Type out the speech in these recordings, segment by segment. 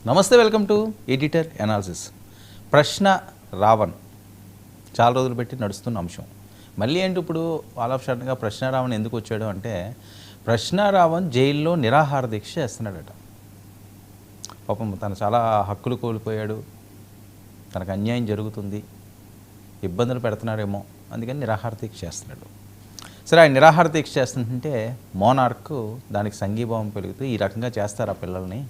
నమస్తే, welcome to editor analysis. ప్రశ్న రావణ్ చాలా రోజులు పెట్టి నడుస్తున్న అంశం. మళ్ళీ ఏంటి ఇప్పుడు ఆల్ ఆఫ్ సడన్గా ప్రశ్న రావణ్ ఎందుకు వచ్చాడు అంటే, ప్రశ్న రావణ్ జైల్లో నిరాహార దీక్ష చేస్తున్నాడట. పాపం తను చాలా హక్కులు కోల్పోయాడు, తనకు అన్యాయం జరుగుతుంది, ఇబ్బందులు పెడుతున్నాడేమో, అందుకని నిరాహార దీక్ష చేస్తున్నాడు. సరే, ఆయన నిరాహార దీక్ష చేస్తుంటే మోనార్క్ దానికి సంఘీభావం పెరుగుతూ ఈ రకంగా చేస్తారు ఆ పిల్లల్ని,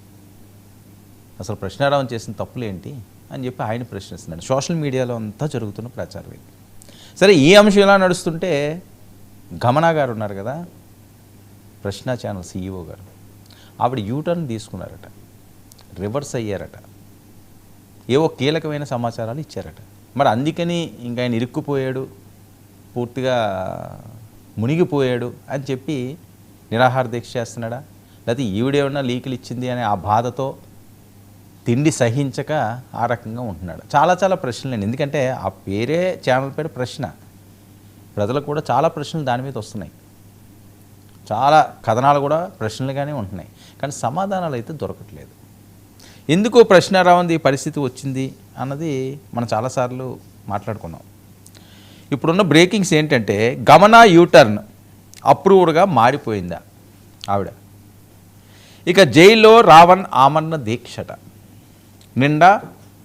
అసలు ప్రశ్నారావణ్ చేసిన తప్పులేంటి అని చెప్పి ఆయన ప్రశ్నిస్తున్నాడు. సోషల్ మీడియాలో అంతా జరుగుతున్న ప్రచారం ఇది. సరే, ఈ అంశం ఇలా నడుస్తుంటే గమనా గారు ఉన్నారు కదా, ప్రశ్న ఛానల్ CEO గారు, ఆవిడ యూటర్న్ తీసుకున్నారట, రివర్స్ అయ్యారట, ఏవో కీలకమైన సమాచారాలు ఇచ్చారట. మరి అందుకని ఇంకా ఆయన ఇరుక్కుపోయాడు, పూర్తిగా మునిగిపోయాడు అని చెప్పి నిరాహార దీక్ష చేస్తున్నాడా, లేకపోతే ఈవిడేమన్నా లీకులు ఇచ్చింది అనే ఆ బాధతో తిండి సహించక ఆ రకంగా ఉంటున్నాడు. చాలా ప్రశ్నలు అండి. ఎందుకంటే ఆ పేరే ఛానల్ పేరు ప్రశ్న, ప్రజలకు కూడా చాలా ప్రశ్నలు దాని మీద వస్తున్నాయి, చాలా కథనాలు కూడా ప్రశ్నలుగానే ఉంటున్నాయి, కానీ సమాధానాలు అయితే దొరకట్లేదు. ఎందుకు ప్రశ్న రావంది ఈ పరిస్థితి వచ్చింది అన్నది మనం చాలాసార్లు మాట్లాడుకున్నాం. ఇప్పుడున్న బ్రేకింగ్స్ ఏంటంటే, గమనా యూటర్న్ అప్రూవ్డ్గా మారిపోయిందా ఆవిడ. ఇక జైల్లో రావణ్ ఆమరణ దీక్షట నిండా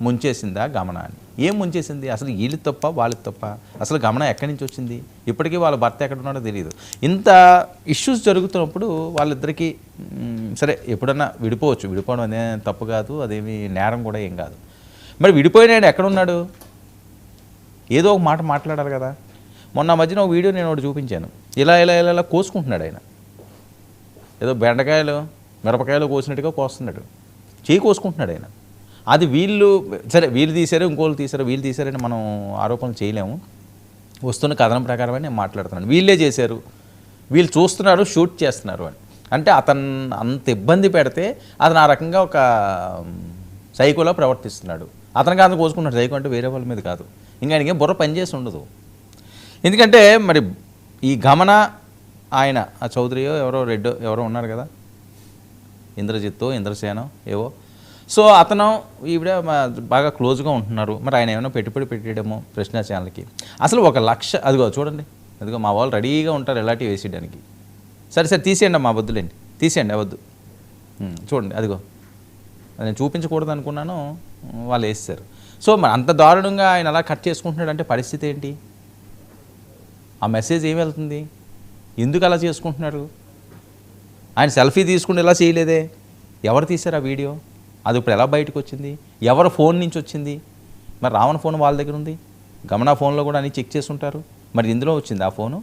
ముంచేసిందా గమన అని. ఏం ముంచేసింది అసలు? వీళ్ళు తప్ప వాళ్ళ తప్ప? అసలు గమన ఎక్కడి నుంచి వచ్చింది? ఇప్పటికీ వాళ్ళ భర్త ఎక్కడ ఉన్నాడో తెలియదు. ఇంత ఇష్యూస్ జరుగుతున్నప్పుడు వాళ్ళిద్దరికీ సరే ఎప్పుడన్నా విడిపోవచ్చు, విడిపోవడం అదే తప్పు కాదు, అదేమి నేరం కూడా ఏం కాదు. మరి విడిపోయినాడు ఎక్కడున్నాడు? ఏదో ఒక మాట మాట్లాడారు కదా. మొన్న మధ్యన ఒక వీడియో నేను ఒకటి చూపించాను, ఇలా కోసుకుంటున్నాడు ఆయన, ఏదో బెండకాయలు మిరపకాయలు కోసినట్టుగా కోస్తున్నాడు, చేయి కోసుకుంటున్నాడు ఆయన. అది వీళ్ళు సరే వీళ్ళు తీశారు, ఇంకోళ్ళు తీశారు, వీళ్ళు తీశారని మనం ఆరోపణలు చేయలేము. వస్తున్న కథనం ప్రకారమే నేను మాట్లాడుతున్నాను. వీళ్ళే చేశారు, వీళ్ళు చూస్తున్నారు, షూట్ చేస్తున్నారు అని. అంటే అతను అంత ఇబ్బంది పెడితే అతను ఆ రకంగా ఒక సైకోలో ప్రవర్తిస్తున్నాడు. అతనికి అంత కోసుకుంటున్నాడు, సైకో అంటే వేరే వాళ్ళ మీద కాదు. ఇంకా ఆయనకి బుర్ర పనిచేసి ఉండదు. ఎందుకంటే మరి ఈ గమన ఆయన ఆ చౌదరియో ఎవరో రెడ్డో ఎవరో ఉన్నారు కదా, ఇంద్రజిత్తో ఇంద్రసేనో ఏవో, సో అతను ఈవిడ బాగా క్లోజ్గా ఉంటున్నారు. మరి ఆయన ఏమైనా పెట్టుబడి పెట్టేయడమో ప్రశ్న ఛానల్కి. అసలు 1 లక్ష, అదిగో చూడండి, అదిగో మా వాళ్ళు రెడీగా ఉంటారు ఎలాంటివి వేసేయడానికి. సరే తీసేయండి మా వద్దులేండి, తీసేయండి అవద్దు, చూడండి అదిగో, నేను చూపించకూడదు అనుకున్నాను, వాళ్ళు వేస్తారు. సో మరి అంత దారుణంగా ఆయన అలా కట్ చేసుకుంటున్నాడు అంటే పరిస్థితి ఏంటి? ఆ మెసేజ్ ఏమి వెళ్తుంది? ఎందుకు అలా చేసుకుంటున్నారు? ఆయన సెల్ఫీ తీసుకుంటే ఎలా చేయలేదే, ఎవరు తీశారు ఆ వీడియో? అది ఇప్పుడు ఎలా బయటకు వచ్చింది? ఎవరి ఫోన్ నుంచి వచ్చింది? మరి రావణ్ ఫోన్ వాళ్ళ దగ్గర ఉంది, గమనా ఫోన్లో కూడా అన్ని చెక్ చేసి ఉంటారు, మరి ఇందులో వచ్చింది ఆ ఫోను.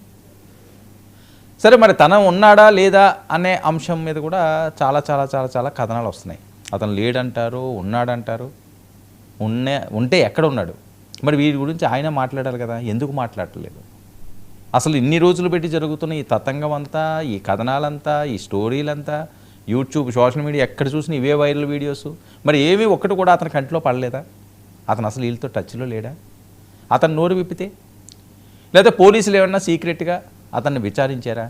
సరే, మరి తన ఉన్నాడా లేదా అనే అంశం మీద కూడా చాలా కథనాలు వస్తున్నాయి. అతను లేడంటారు, ఉన్నాడంటారు. ఉంటే ఎక్కడ ఉన్నాడు? మరి వీరి గురించి ఆయన మాట్లాడాలి కదా, ఎందుకు మాట్లాడలేదు? అసలు ఇన్ని రోజులు పెట్టి జరుగుతున్న ఈ తతంగం అంతా, ఈ కథనాలంతా, ఈ స్టోరీలంతా, యూట్యూబ్ సోషల్ మీడియా ఎక్కడ చూసినా ఇవే వైరల్ వీడియోస్. మరి ఏవి ఒక్కటి కూడా అతని కంటిలో పడలేదా? అతను అసలు వీళ్ళతో టచ్లో లేడా? అతను నోరు విప్పితే, లేదా పోలీసులు ఏమన్నా సీక్రెట్గా అతన్ని విచారించారా?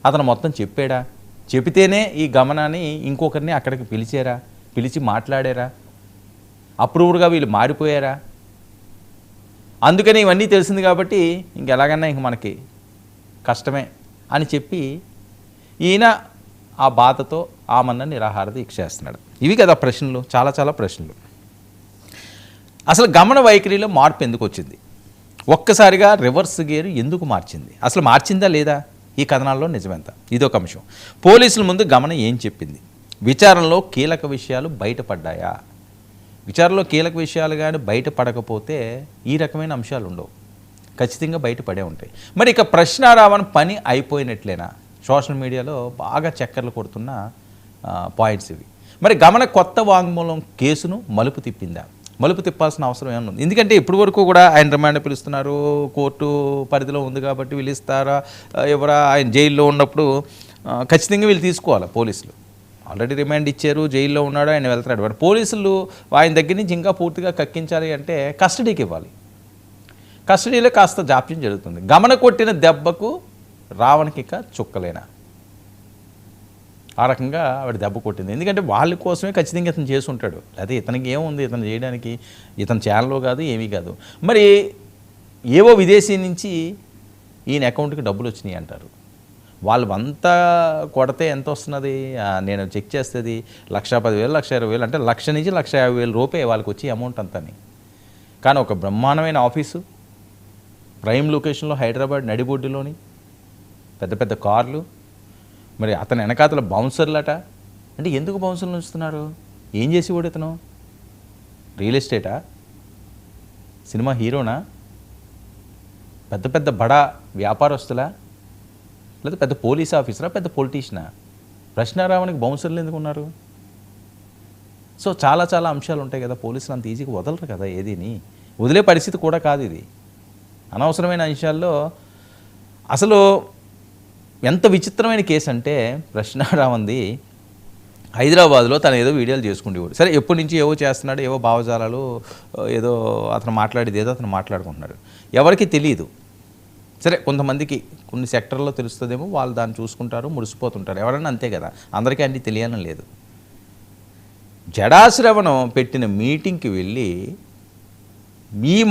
అతను మొత్తం చెప్పాడా? చెబితేనే ఈ గమనాన్ని ఇంకొకరిని అక్కడికి పిలిచి మాట్లాడారా? అప్రూవ్డ్గా వీళ్ళు మారిపోయారా? అందుకని ఇవన్నీ తెలిసింది కాబట్టి ఇంకెలాగన్నా ఇంక మనకి కష్టమే అని చెప్పి ఈయన ఆ బాధతో ఆమన్న నిరాహార దీక్ష చేస్తున్నాడు. ఇవి కదా ప్రశ్నలు, చాలా ప్రశ్నలు. అసలు గమన వైఖరిలో మార్పు ఎందుకు వచ్చింది? ఒక్కసారిగా రివర్స్ గేర్ ఎందుకు మార్చింది? అసలు మార్చిందా లేదా? ఈ కథనాల్లో నిజమెంత? ఇదొక అంశం. పోలీసుల ముందు గమన ఏం చెప్పింది? విచారణలో కీలక విషయాలు బయటపడ్డాయా? విచారణలో కీలక విషయాలు కానీ బయటపడకపోతే ఈ రకమైన అంశాలు ఉండవు, ఖచ్చితంగా బయటపడే ఉంటాయి. మరి ఇక ప్రశ్న రావణ్ పని అయిపోయినట్లేనా? సోషల్ మీడియాలో బాగా చక్కర్లు కొడుతున్న పాయింట్స్ ఇవి. మరి గమన కొత్త వాంగ్మూలం కేసును మలుపు తిప్పిందా? మలుపు తిప్పాల్సిన అవసరం ఏమన్నా ఉంది? ఎందుకంటే ఇప్పటి వరకు కూడా ఆయన రిమాండ్ పిలుస్తున్నారు, కోర్టు పరిధిలో ఉంది కాబట్టి వీళ్ళు ఇస్తారా ఎవరా? ఆయన జైల్లో ఉన్నప్పుడు ఖచ్చితంగా వీళ్ళు తీసుకోవాలి. పోలీసులు ఆల్రెడీ రిమాండ్ ఇచ్చారు, జైల్లో ఉన్నాడు, ఆయన వెళ్తున్నాడు. మరి పోలీసులు ఆయన దగ్గర నుంచి ఇంకా పూర్తిగా కక్కించాలి అంటే కస్టడీకి ఇవ్వాలి. కస్టడీలో కాస్త జాప్యం జరుగుతుంది. గమన కొట్టిన దెబ్బకు రావణ్కి ఇక చుక్కలేనా? ఆ రకంగా ఆవిడ దెబ్బ కొట్టింది. ఎందుకంటే వాళ్ళ కోసమే ఖచ్చితంగా ఇతను చేసి ఉంటాడు. అదే ఇతనికి ఏముంది ఇతను చేయడానికి, ఇతని ఛానల్లో కాదు ఏమీ కాదు. మరి ఏవో విదేశీ నుంచి ఈయన అకౌంట్కి డబ్బులు వచ్చినాయి అంటారు. వాళ్ళు అంతా కొడితే ఎంత వస్తున్నది, నేను చెక్ చేస్తుంది 1,10,000 1,20,000 అంటే 1,00,000 నుంచి 1,50,000 రూపాయలు వాళ్ళకి వచ్చి అమౌంట్ అంతని. కానీ ఒక బ్రహ్మాండమైన ఆఫీసు, ప్రైమ్ లొకేషన్లో హైదరాబాద్ నడిబొడ్డులోని పెద్ద పెద్ద కార్లు, మరి అతని వెనకాతల బౌన్సర్లట. అంటే ఎందుకు బౌన్సర్లు ఉంచుతున్నారు? ఏం చేసేవాడు ఇతను? రియల్ ఎస్టేటా, సినిమా హీరోనా, పెద్ద పెద్ద బడా వ్యాపారస్తులా, లేదా పెద్ద పోలీస్ ఆఫీసరా, పెద్ద పొలిటీషియనా? ప్రశ్నారావణికి బౌన్సర్లు ఎందుకు ఉన్నారు? సో చాలా చాలా అంశాలు ఉంటాయి కదా. పోలీసులు అంత ఈజీగా వదలరు కదా, ఏదీని వదిలే పరిస్థితి కూడా కాదు ఇది. అనవసరమైన అంశాల్లో అసలు ఎంత విచిత్రమైన కేసు అంటే, ప్రశ్నారావణ్ది హైదరాబాద్లో తను ఏదో వీడియోలు చేసుకుంటేవాడు. సరే ఎప్పటి నుంచి ఏవో చేస్తున్నాడు, ఏవో భావజాలాలు, ఏదో అతను మాట్లాడేది ఏదో అతను మాట్లాడుకుంటున్నాడు, ఎవరికి తెలియదు. సరే కొంతమందికి కొన్ని సెక్టర్లో తెలుస్తుందేమో, వాళ్ళు దాన్ని చూసుకుంటారు, మురిసిపోతుంటారు. ఎవరైనా అంతే కదా, అందరికీ అన్నీ తెలియాలని లేదు. జడాశ్రవణం పెట్టిన మీటింగ్కి వెళ్ళి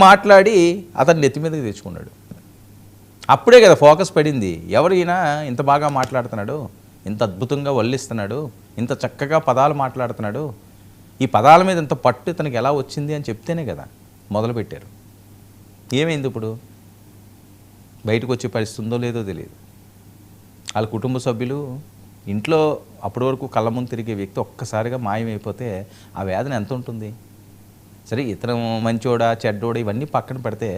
మాట్లాడి అతను నెత్తి మీదకి తెచ్చుకున్నాడు. అప్పుడే కదా ఫోకస్ పడింది. ఎవరైనా ఇంత బాగా మాట్లాడుతున్నాడు, ఇంత అద్భుతంగా వల్లిస్తున్నాడు, ఇంత చక్కగా పదాలు మాట్లాడుతున్నాడు, ఈ పదాల మీద ఇంత పట్టు ఇతనికి ఎలా వచ్చింది అని చెప్తేనే కదా మొదలుపెట్టారు. ఏమైంది ఇప్పుడు? బయటకు వచ్చే పరిస్థితి ఉందో లేదో తెలియదు. వాళ్ళ కుటుంబ సభ్యులు ఇంట్లో అప్పటి వరకు కళ్ళ ముందు తిరిగే వ్యక్తి ఒక్కసారిగా మాయమైపోతే ఆ వేదన ఎంత ఉంటుంది? సరే ఇతను మంచోడా చెడ్డోడా ఇవన్నీ పక్కన పెడితే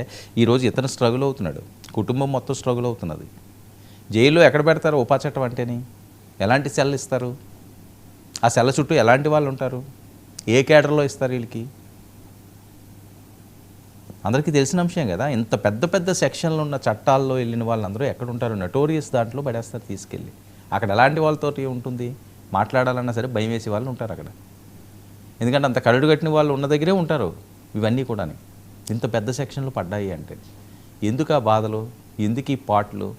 ఈరోజు ఇతను స్ట్రగుల్ అవుతున్నాడు, కుటుంబం మొత్తం స్ట్రగుల్ అవుతున్నది. జైల్లో ఎక్కడ పెడతారు ఉపా చట్టం అంటేని? ఎలాంటి సెల్ ఇస్తారు? ఆ సెల్ చుట్టూ ఎలాంటి వాళ్ళు ఉంటారు? ఏ కేడర్లో ఇస్తారు వీళ్ళకి? అందరికీ తెలిసిన అంశం కదా. ఇంత పెద్ద పెద్ద సెక్షన్లు ఉన్న చట్టాల్లో వెళ్ళిన వాళ్ళందరూ ఎక్కడ ఉంటారు? నటోరియస్ దాంట్లో పడేస్తారు తీసుకెళ్ళి. అక్కడ ఎలాంటి వాళ్ళతో ఉంటుంది? మాట్లాడాలన్నా సరే భయం వేసే వాళ్ళు ఉంటారు అక్కడ. ఎందుకంటే అంత కరడు కట్టిన వాళ్ళు ఉన్న దగ్గరే ఉంటారు. ఇవన్నీ కూడా ఇంత పెద్ద సెక్షన్లు పడ్డాయి అంటే ఎందుకు ఆ బాధలు, ఎందుకు ఈ పాటలు?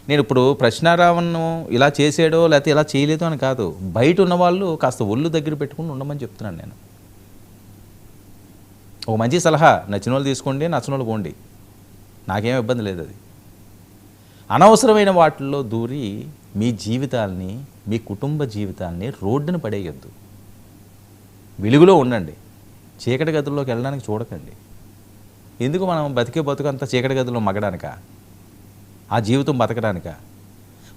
నేను ఇప్పుడు ప్రశ్నారావణ్ను ఇలా చేసాడో లేకపోతే ఇలా చేయలేదో అని కాదు, బయట ఉన్న వాళ్ళు కాస్త ఒళ్ళు దగ్గర పెట్టుకుని ఉండమని చెప్తున్నాను నేను. ఒక మంచి సలహా, నచ్చిన వాళ్ళు తీసుకోండి, నచ్చిన వాళ్ళు పోండి, నాకేం ఇబ్బంది లేదు. అది అనవసరమైన వాటిల్లో దూరి మీ జీవితాల్ని, మీ కుటుంబ జీవితాల్ని రోడ్డున పడేయద్దు. వెలుగులో ఉండండి, చీకటి గదుల్లోకి వెళ్ళడానికి చూడకండి. ఎందుకు మనం బతికే బతుకంతా చీకటి గదుల్లో మగడానిక? ఆ జీవితం బతకడానిక?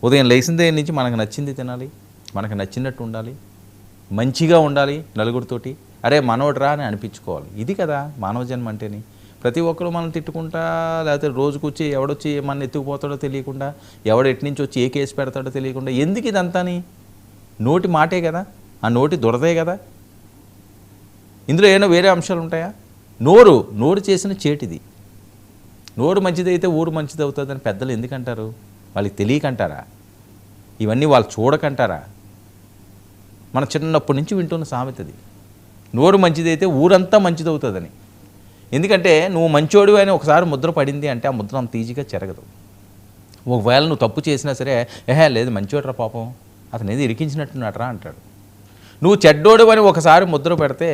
ఉదయం లేచిన దగ్గర నుంచి మనకు నచ్చింది తినాలి, మనకు నచ్చినట్టు ఉండాలి, మంచిగా ఉండాలి, నలుగురితోటి అరే మనోడ్రా అని అనిపించుకోవాలి. ఇది కదా మానవ జన్మ అంటేని. ప్రతి ఒక్కరు మనం తిట్టుకుంటా, లేకపోతే రోజుకొచ్చి ఎవడొచ్చి మన ఎత్తుకుపోతాడో తెలియకుండా, ఎవడు ఎటు నుంచి వచ్చి ఏ కేసు పెడతాడో తెలియకుండా, ఎందుకు ఇదంతాని? నోటి మాటే కదా, ఆ నోటి దురదే కదా. ఇందులో ఏమైనా వేరే అంశాలు ఉంటాయా? నోరు చేసిన చేటిది. నోరు మంచిదైతే ఊరు మంచిది అవుతుందని పెద్దలు ఎందుకంటారు? వాళ్ళకి తెలియకంటారా? ఇవన్నీ వాళ్ళు చూడకంటారా? మన చిన్నప్పటి నుంచి వింటున్న సామెతది. నోరు మంచిదైతే ఊరంతా మంచిదవుతుందని. ఎందుకంటే నువ్వు మంచోడు అని ఒకసారి ముద్ర పడింది అంటే ఆ ముద్ర అంత ఈజీగా చెరగదు. ఒకవేళ నువ్వు తప్పు చేసినా సరే, లేదు మంచోడురా పాపం, అతను ఏది ఇరికించినట్టున్నాడరా అంటాడు. నువ్వు చెడ్డోడు అని ఒకసారి ముద్ర పెడితే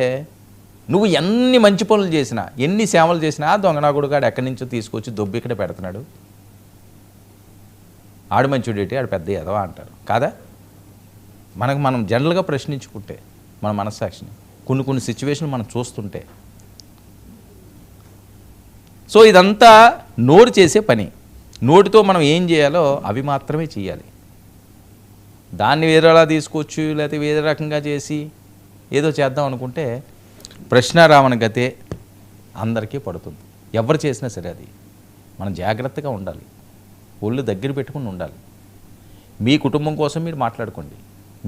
నువ్వు ఎన్ని మంచి పనులు చేసినా, ఎన్ని సేవలు చేసినా, దొంగనాగుడుగాడు ఎక్కడి నుంచో తీసుకొచ్చి దొబ్బి ఇక్కడ పెడుతున్నాడు, ఆడు మంచోడేటి, ఆడు పెద్ద ఎదవా అంటారు కాదా? మనం జనరల్గా ప్రశ్నించుకుంటే మన మనస్సాక్షిని కొన్ని సిచ్యువేషన్లు మనం చూస్తుంటే. సో ఇదంతా నోరు చేసే పని. నోటితో మనం ఏం చేయాలో అవి మాత్రమే చేయాలి. దాన్ని వేరేలా తీసుకొచ్చి లేకపోతే వేరే రకంగా చేసి ఏదో చేద్దాం అనుకుంటే ప్రశ్నారావణ గతే అందరికీ పడుతుంది. ఎవరు చేసినా సరే అది మనం జాగ్రత్తగా ఉండాలి, ఒళ్ళు దగ్గర పెట్టుకుని ఉండాలి. మీ కుటుంబం కోసం మీరు మాట్లాడుకోండి,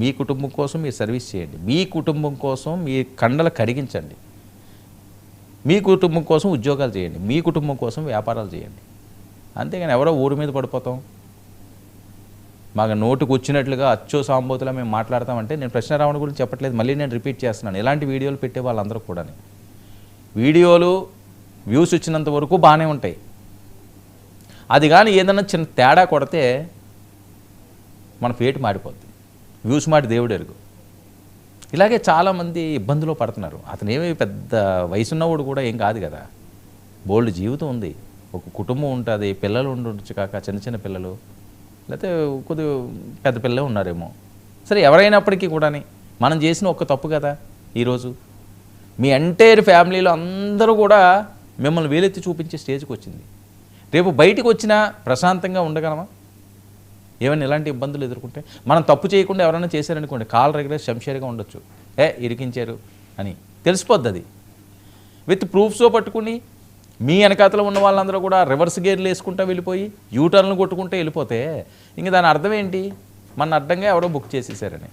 మీ కుటుంబం కోసం మీరు సర్వీస్ చేయండి, మీ కుటుంబం కోసం మీ కండలు కరిగించండి, మీ కుటుంబం కోసం ఉద్యోగాలు చేయండి, మీ కుటుంబం కోసం వ్యాపారాలు చేయండి. అంతేగాని ఎవరో ఊరి మీద పడిపోతాం, మాకు నోటుకు వచ్చినట్లుగా అచ్చో సాంబోతులా మేము మాట్లాడతామంటే, నేను ప్రశ్నారావణ గురించి చెప్పట్లేదు, మళ్ళీ నేను రిపీట్ చేస్తున్నాను. ఇలాంటి వీడియోలు పెట్టే వాళ్ళందరూ కూడా వీడియోలు వ్యూస్ వచ్చినంత వరకు బాగానే ఉంటాయి. అది కానీ ఏదన్నా చిన్న తేడా కొడితే మన ఫేట్ మారిపోద్ది. వ్యూస్ మాట దేవుడు ఎరుగు. ఇలాగే చాలామంది ఇబ్బందులు పడుతున్నారు. అతనేమి పెద్ద వయసున్నవాడు కూడా ఏం కాదు కదా, బోల్డ్ జీవితం ఉంది, ఒక కుటుంబం ఉంటుంది, పిల్లలు ఉండొచ్చు కాక, చిన్న చిన్న పిల్లలు, లేకపోతే కొద్దిగా పెద్ద పిల్లలే ఉన్నారేమో. సరే ఎవరైనప్పటికీ కూడా మనం చేసిన ఒక్క తప్పు కదా ఈరోజు మీ ఎంటైర్ ఫ్యామిలీలో అందరూ కూడా మిమ్మల్ని వేలెత్తి చూపించే స్టేజ్కి వచ్చింది. రేపు బయటికి వచ్చినా ప్రశాంతంగా ఉండగలమా? ఏమైనా ఇలాంటి ఇబ్బందులు ఎదుర్కొంటే మనం తప్పు చేయకుండా ఎవరైనా చేశారనుకోండి, కాల్ రెగ్యులర్ శంషేర్గా ఉండొచ్చు, ఇరికించారు అని తెలిసిపోద్ది. అది విత్ ప్రూఫ్స్తో పట్టుకుని మీ వెనకాతలో ఉన్న వాళ్ళందరూ కూడా రివర్స్ గేర్లు వేసుకుంటూ వెళ్ళిపోయి యూటర్న్లు కొట్టుకుంటూ వెళ్ళిపోతే ఇంక దాని అర్థం ఏంటి? మన అడ్డంగా ఎవరో బుక్ చేసేసారని.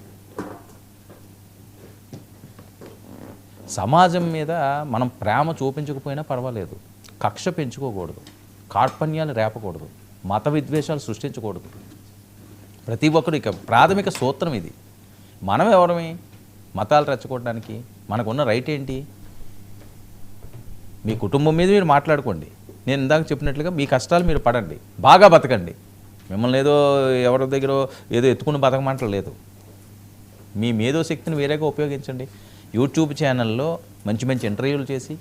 సమాజం మీద మనం ప్రేమ చూపించకపోయినా పర్వాలేదు, కక్ష పెంచుకోకూడదు, కార్పణ్యాలు రేపకూడదు, మత విద్వేషాలు సృష్టించకూడదు. ప్రతి ఒక్కరు ఇక ప్రాథమిక సూత్రం ఇది. మనం ఎవరమే మతాలు రెచ్చగొట్టడానికి? మనకున్న రైట్ ఏంటి? మీ కుటుంబం మీద మీరు మాట్లాడుకోండి, నేను ఇందాక చెప్పినట్లుగా మీ కష్టాలు మీరు పడండి, బాగా బతకండి. మిమ్మల్ని ఏదో ఎవరి దగ్గర ఏదో ఎత్తుకుని బతకమంటలేదు. మీ మేధో శక్తిని వేరేగా ఉపయోగించండి. యూట్యూబ్ ఛానల్లో మంచి మంచి ఇంటర్వ్యూలు చేసి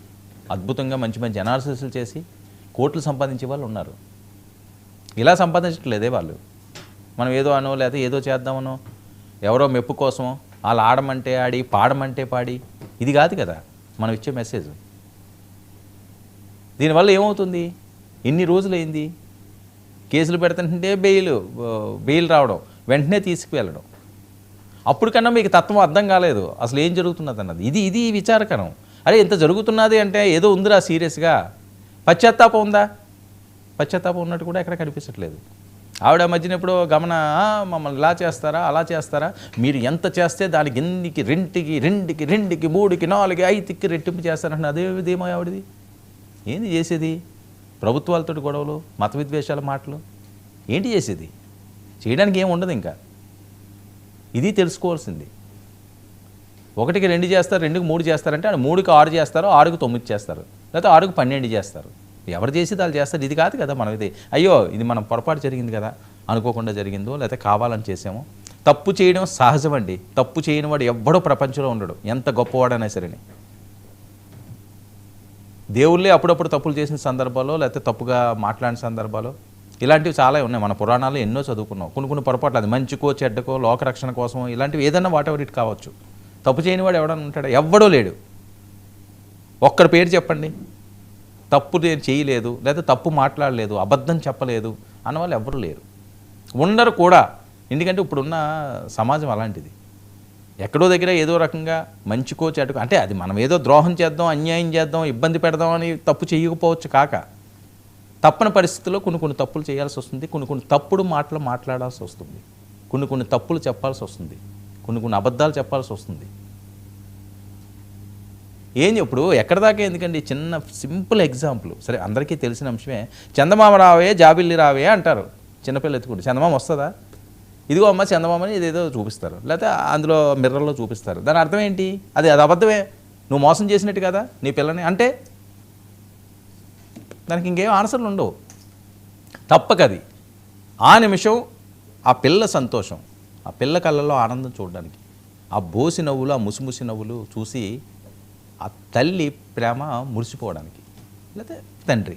అద్భుతంగా మంచి మంచి అనాలిసిస్లు చేసి కోట్లు సంపాదించే వాళ్ళు ఉన్నారు. ఇలా సంపాదించట్లేదే వాళ్ళు. మనం ఏదో అనో లేకపోతే ఏదో చేద్దామనో, ఎవరో మెప్పు కోసమో, వాళ్ళు ఆడమంటే ఆడి పాడమంటే పాడి, ఇది కాదు కదా మనం ఇచ్చే మెసేజ్. దీనివల్ల ఏమవుతుంది? ఇన్ని రోజులైంది కేసులు పెడుతుంటే బెయిల్ రావడం, వెంటనే తీసుకువెళ్ళడం. అప్పుడు కన్నా మీకు తత్వం అర్థం కాలేదు అసలు ఏం జరుగుతున్నది అన్నది. ఇది విచారకరం. అరే ఇంత జరుగుతున్నది అంటే ఏదో ఉందిరా సీరియస్గా. పశ్చాత్తాపం ఉందా? పశ్చాత్తాపం ఉన్నట్టు కూడా ఎక్కడ కనిపించట్లేదు. ఆవిడ మధ్యన ఎప్పుడో మమ్మల్ని ఇలా చేస్తారా అలా చేస్తారా, మీరు ఎంత చేస్తే దానికి ఎన్నికి రెండుకి 3కి 4కి 5కి రెట్టింపు చేస్తారంటే అదేమో ఆవిడది. ఏంది చేసేది? ప్రభుత్వాలతో గొడవలు, మత విద్వేషాల మాటలు ఏంటి చేసేది? చేయడానికి ఏమి ఉండదు. ఇంకా ఇది తెలుసుకోవాల్సింది. 1కి 2 చేస్తారు, 2కి 3 చేస్తారంటే 3కి 6 చేస్తారు, 6కి 9 చేస్తారు, లేకపోతే 6కి 12 చేస్తారు. ఎవరు చేసి వాళ్ళు చేస్తారు. ఇది కాదు కదా మనం. అయ్యో ఇది మనం పొరపాటు జరిగింది కదా, అనుకోకుండా జరిగిందో లేకపోతే కావాలని చేసామో. తప్పు చేయడం సహజం అండి. తప్పు చేయని వాడు ఎవ్వడో ప్రపంచంలో ఉండడు, ఎంత గొప్పవాడైనా సరే. దేవుళ్ళే అప్పుడప్పుడు తప్పులు చేసిన సందర్భాల్లో లేకపోతే తప్పుగా మాట్లాడిన సందర్భాలు ఇలాంటివి చాలా ఉన్నాయి. మన పురాణాల్లో ఎన్నో చదువుకున్నాం. కొన్ని పొరపాట్లు, అది మంచికో చెడ్డకో లోకరక్షణ కోసం ఇలాంటివి ఏదన్నా వాట్ ఎవర్ ఇట్ కావచ్చు. తప్పు చేయని వాడు ఎవడన్నా ఉంటాడా? ఎవ్వడో లేడు. ఒక్కడి పేరు చెప్పండి తప్పు నేను చేయలేదు లేదా తప్పు మాట్లాడలేదు అబద్ధం చెప్పలేదు అన్నవాళ్ళు ఎవ్వరూ లేరు, ఉండరు కూడా. ఎందుకంటే ఇప్పుడున్న సమాజం అలాంటిది. ఎక్కడో దగ్గర ఏదో రకంగా మంచికో చెడ్డకో, అంటే అది మనం ఏదో ద్రోహం చేద్దాం, అన్యాయం చేద్దాం, ఇబ్బంది పెడదాం అని తప్పు చేయకపోవచ్చు కాక, తప్పని పరిస్థితుల్లో కొన్ని తప్పులు చేయాల్సి వస్తుంది, కొన్ని తప్పుడు మాటలు మాట్లాడాల్సి వస్తుంది, కొన్ని తప్పులు చెప్పాల్సి వస్తుంది, కొన్ని అబద్ధాలు చెప్పాల్సి వస్తుంది. ఇప్పుడు ఎక్కడ దాకా ఎందుకండి? చిన్న సింపుల్ ఎగ్జాంపుల్, సరే అందరికీ తెలిసిన అంశమే. చందమామ రావే జాబిల్లి రావే అంటారు చిన్నపిల్లలు ఎత్తుకుంటే. చందమామ వస్తుందా? ఇదిగో అమ్మ చందమామని ఇదేదో చూపిస్తారు, లేకపోతే అందులో మిర్రర్లో చూపిస్తారు. దాని అర్థం ఏంటి? అది అబద్ధమే, నువ్వు మోసం చేసినట్టు కదా నీ పిల్లని. అంటే దానికి ఇంకేం ఆన్సర్లు ఉండవు. తప్పకది ఆ నిమిషం ఆ పిల్ల సంతోషం, ఆ పిల్ల కళ్ళల్లో ఆనందం చూడడానికి, ఆ బోసి నవ్వులు, ఆ ముసిముసి నవ్వులు చూసి ఆ తల్లి ప్రేమ మురిసిపోవడానికి, లేకపోతే తండ్రి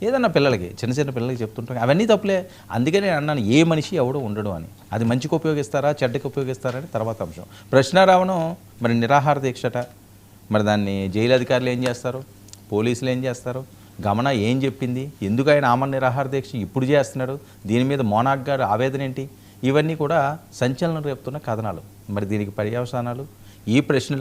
ఏదన్నా పిల్లలకి, చిన్న పిల్లలకి చెప్తుంటాం. అవన్నీ తప్పులే. అందుకే నేను అన్నాను ఏ మనిషి ఎవడో ఉండడు అని. అది మంచికి ఉపయోగిస్తారా చెడ్డకి ఉపయోగిస్తారా అని తర్వాత అంశం. ప్రశ్నారావణం మరి నిరాహార దీక్షట, మరి దాన్ని జైలు అధికారులు ఏం చేస్తారు, పోలీసులు ఏం చేస్తారు, గమన ఏం చెప్పింది, ఎందుకు ఆయన ఆమరణ నిరాహార దీక్ష ఇప్పుడు చేస్తున్నాడు, దీని మీద మోనాక్ గారు ఆవేదన ఏంటి, ఇవన్నీ కూడా సంచలనం రేపుతున్న కథనాలు. మరి దీనికి పర్యవసానాలు ఈ ప్రశ్నలు